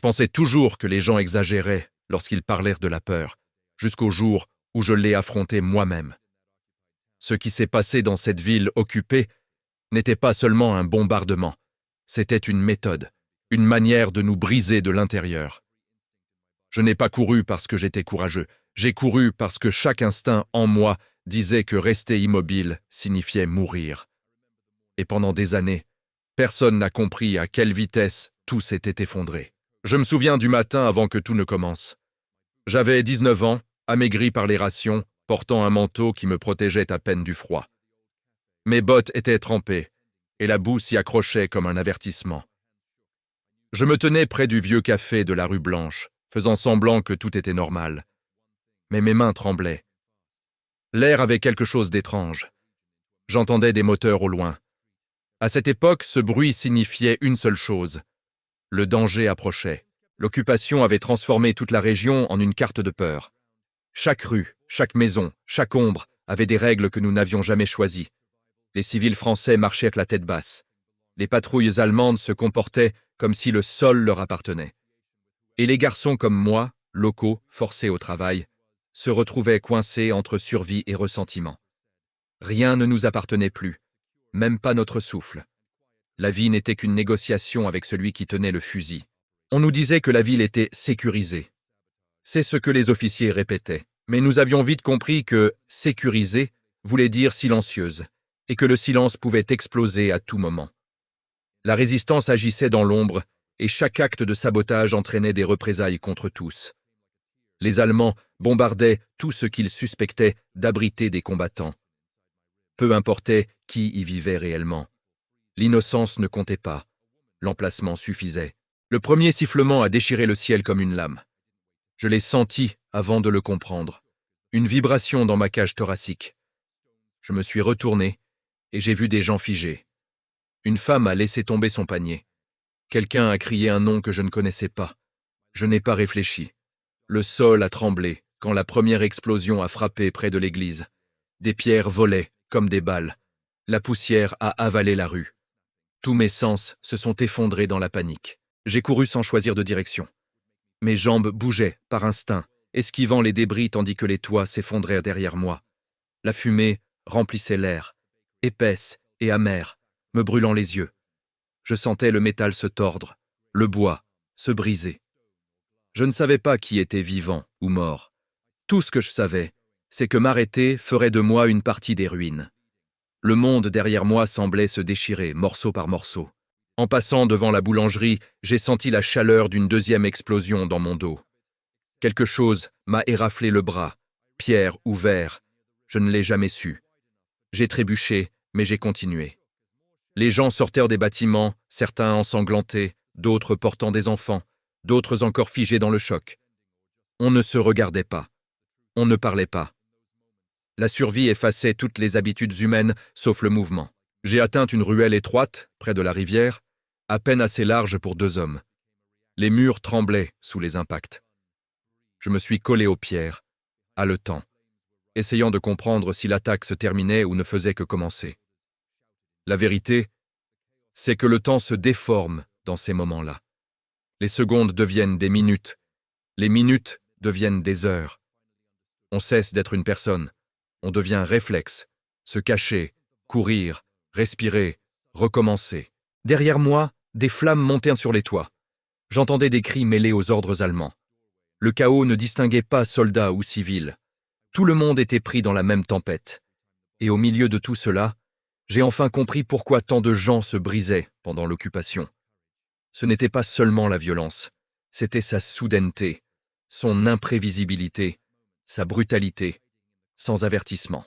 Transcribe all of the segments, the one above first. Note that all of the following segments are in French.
pensais toujours que les gens exagéraient lorsqu'ils parlèrent de la peur, jusqu'au jour où je l'ai affrontée moi-même. Ce qui s'est passé dans cette ville occupée n'était pas seulement un bombardement, c'était une méthode, une manière de nous briser de l'intérieur. Je n'ai pas couru parce que j'étais courageux, j'ai couru parce que chaque instinct en moi disait que rester immobile signifiait mourir. Et pendant des années, personne n'a compris à quelle vitesse tout s'était effondré. Je me souviens du matin avant que tout ne commence. J'avais 19 ans, amaigri par les rations, portant un manteau qui me protégeait à peine du froid. Mes bottes étaient trempées, et la boue s'y accrochait comme un avertissement. Je me tenais près du vieux café de la rue Blanche, faisant semblant que tout était normal. Mais mes mains tremblaient. L'air avait quelque chose d'étrange. J'entendais des moteurs au loin. À cette époque, ce bruit signifiait une seule chose. Le danger approchait. L'occupation avait transformé toute la région en une carte de peur. Chaque rue, chaque maison, chaque ombre avait des règles que nous n'avions jamais choisies. Les civils français marchaient la tête basse. Les patrouilles allemandes se comportaient comme si le sol leur appartenait. Et les garçons comme moi, locaux, forcés au travail, se retrouvaient coincés entre survie et ressentiment. Rien ne nous appartenait plus, même pas notre souffle. La vie n'était qu'une négociation avec celui qui tenait le fusil. On nous disait que la ville était sécurisée. C'est ce que les officiers répétaient, mais nous avions vite compris que « sécurisée » voulait dire silencieuse, et que le silence pouvait exploser à tout moment. La résistance agissait dans l'ombre, et chaque acte de sabotage entraînait des représailles contre tous. Les Allemands bombardaient tout ce qu'ils suspectaient d'abriter des combattants. Peu importait qui y vivait réellement. L'innocence ne comptait pas. L'emplacement suffisait. Le premier sifflement a déchiré le ciel comme une lame. Je l'ai senti avant de le comprendre. Une vibration dans ma cage thoracique. Je me suis retourné et j'ai vu des gens figés. Une femme a laissé tomber son panier. Quelqu'un a crié un nom que je ne connaissais pas. Je n'ai pas réfléchi. Le sol a tremblé quand la première explosion a frappé près de l'église. Des pierres volaient comme des balles. La poussière a avalé la rue. Tous mes sens se sont effondrés dans la panique. J'ai couru sans choisir de direction. Mes jambes bougeaient par instinct, esquivant les débris tandis que les toits s'effondraient derrière moi. La fumée remplissait l'air, épaisse et amère, me brûlant les yeux. Je sentais le métal se tordre, le bois se briser. Je ne savais pas qui était vivant ou mort. Tout ce que je savais, c'est que m'arrêter ferait de moi une partie des ruines. Le monde derrière moi semblait se déchirer, morceau par morceau. En passant devant la boulangerie, j'ai senti la chaleur d'une deuxième explosion dans mon dos. Quelque chose m'a éraflé le bras, pierre ou verre, je ne l'ai jamais su. J'ai trébuché, mais j'ai continué. Les gens sortèrent des bâtiments, certains ensanglantés, d'autres portant des enfants, d'autres encore figés dans le choc. On ne se regardait pas. On ne parlait pas. La survie effaçait toutes les habitudes humaines, sauf le mouvement. J'ai atteint une ruelle étroite, près de la rivière, à peine assez large pour 2 hommes. Les murs tremblaient sous les impacts. Je me suis collé aux pierres, haletant, essayant de comprendre si l'attaque se terminait ou ne faisait que commencer. La vérité, c'est que le temps se déforme dans ces moments-là. Les secondes deviennent des minutes, les minutes deviennent des heures. On cesse d'être une personne, on devient réflexe, se cacher, courir, respirer, recommencer. Derrière moi, des flammes montèrent sur les toits. J'entendais des cris mêlés aux ordres allemands. Le chaos ne distinguait pas soldats ou civils. Tout le monde était pris dans la même tempête. Et au milieu de tout cela, j'ai enfin compris pourquoi tant de gens se brisaient pendant l'occupation. Ce n'était pas seulement la violence, c'était sa soudaineté, son imprévisibilité, sa brutalité, sans avertissement.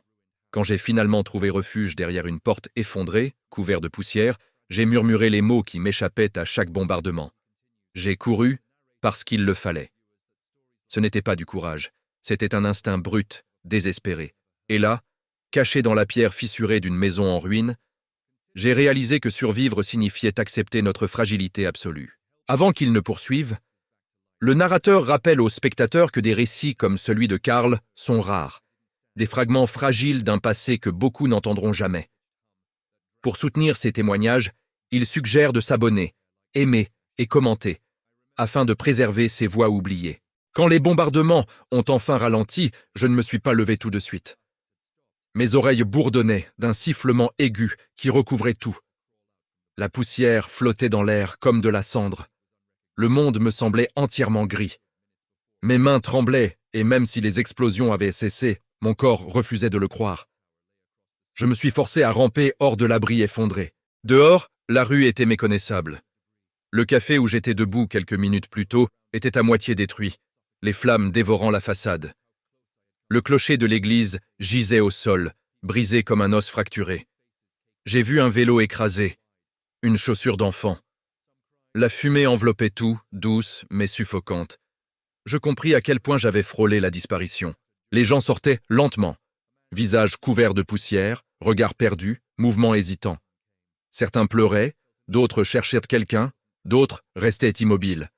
Quand j'ai finalement trouvé refuge derrière une porte effondrée, couverte de poussière, j'ai murmuré les mots qui m'échappaient à chaque bombardement. J'ai couru parce qu'il le fallait. Ce n'était pas du courage, c'était un instinct brut, désespéré. Et là, caché dans la pierre fissurée d'une maison en ruine, j'ai réalisé que survivre signifiait accepter notre fragilité absolue. Avant qu'il ne poursuive, le narrateur rappelle aux spectateurs que des récits comme celui de Karl sont rares, des fragments fragiles d'un passé que beaucoup n'entendront jamais. Pour soutenir ces témoignages, il suggère de s'abonner, aimer et commenter, afin de préserver ces voix oubliées. Quand les bombardements ont enfin ralenti, je ne me suis pas levé tout de suite. Mes oreilles bourdonnaient d'un sifflement aigu qui recouvrait tout. La poussière flottait dans l'air comme de la cendre. Le monde me semblait entièrement gris. Mes mains tremblaient, et même si les explosions avaient cessé, mon corps refusait de le croire. Je me suis forcé à ramper hors de l'abri effondré. Dehors, la rue était méconnaissable. Le café où j'étais debout quelques minutes plus tôt était à moitié détruit, les flammes dévorant la façade. Le clocher de l'église gisait au sol, brisé comme un os fracturé. J'ai vu un vélo écrasé, une chaussure d'enfant. La fumée enveloppait tout, douce mais suffocante. Je compris à quel point j'avais frôlé la disparition. Les gens sortaient lentement, visage couvert de poussière, regard perdu, mouvements hésitants. Certains pleuraient, d'autres cherchaient quelqu'un, d'autres restaient immobiles.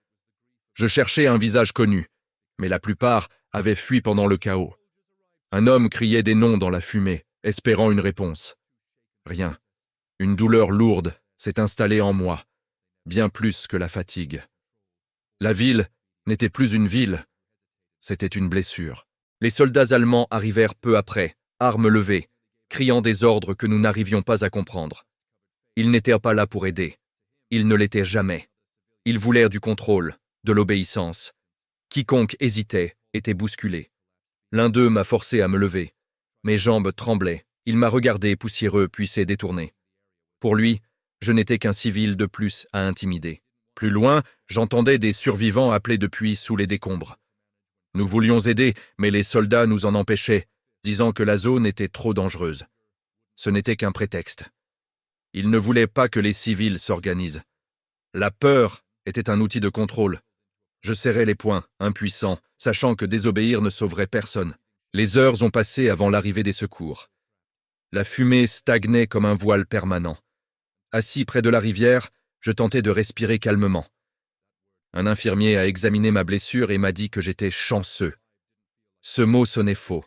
Je cherchais un visage connu, mais la plupart avaient fui pendant le chaos. Un homme criait des noms dans la fumée, espérant une réponse. Rien. Une douleur lourde s'est installée en moi, bien plus que la fatigue. La ville n'était plus une ville, c'était une blessure. Les soldats allemands arrivèrent peu après, armes levées, criant des ordres que nous n'arrivions pas à comprendre. Ils n'étaient pas là pour aider. Ils ne l'étaient jamais. Ils voulèrent du contrôle, de l'obéissance. Quiconque hésitait était bousculé. L'un d'eux m'a forcé à me lever. Mes jambes tremblaient. Il m'a regardé poussiéreux puis s'est détourné. Pour lui, je n'étais qu'un civil de plus à intimider. Plus loin, j'entendais des survivants appeler depuis sous les décombres. Nous voulions aider, mais les soldats nous en empêchaient, disant que la zone était trop dangereuse. Ce n'était qu'un prétexte. Ils ne voulaient pas que les civils s'organisent. La peur était un outil de contrôle. Je serrais les poings, impuissant, sachant que désobéir ne sauverait personne. Les heures ont passé avant l'arrivée des secours. La fumée stagnait comme un voile permanent. Assis près de la rivière, je tentais de respirer calmement. Un infirmier a examiné ma blessure et m'a dit que j'étais chanceux. Ce mot sonnait faux.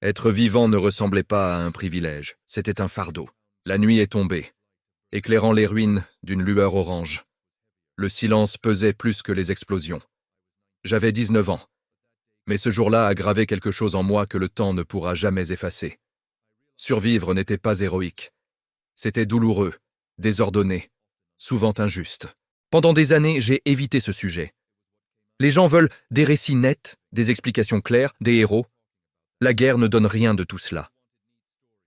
Être vivant ne ressemblait pas à un privilège, c'était un fardeau. La nuit est tombée, éclairant les ruines d'une lueur orange. Le silence pesait plus que les explosions. J'avais 19 ans, mais ce jour-là a gravé quelque chose en moi que le temps ne pourra jamais effacer. Survivre n'était pas héroïque. C'était douloureux, désordonné, souvent injuste. Pendant des années, j'ai évité ce sujet. Les gens veulent des récits nets, des explications claires, des héros. La guerre ne donne rien de tout cela.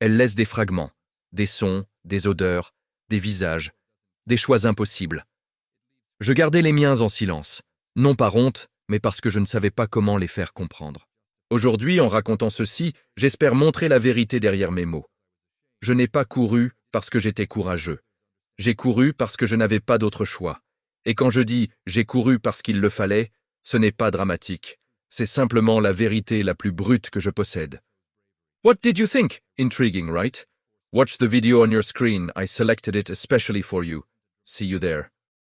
Elle laisse des fragments, des sons, des odeurs, des visages, des choix impossibles. Je gardais les miens en silence, non par honte, mais parce que je ne savais pas comment les faire comprendre. Aujourd'hui, en racontant ceci, j'espère montrer la vérité derrière mes mots. Je n'ai pas couru parce que j'étais courageux. J'ai couru parce que je n'avais pas d'autre choix. Et quand je dis « j'ai couru parce qu'il le fallait », ce n'est pas dramatique. C'est simplement la vérité la plus brute que je possède. What did you think? Intriguing, right? Watch the video on your screen. I selected it especially for you. See you there.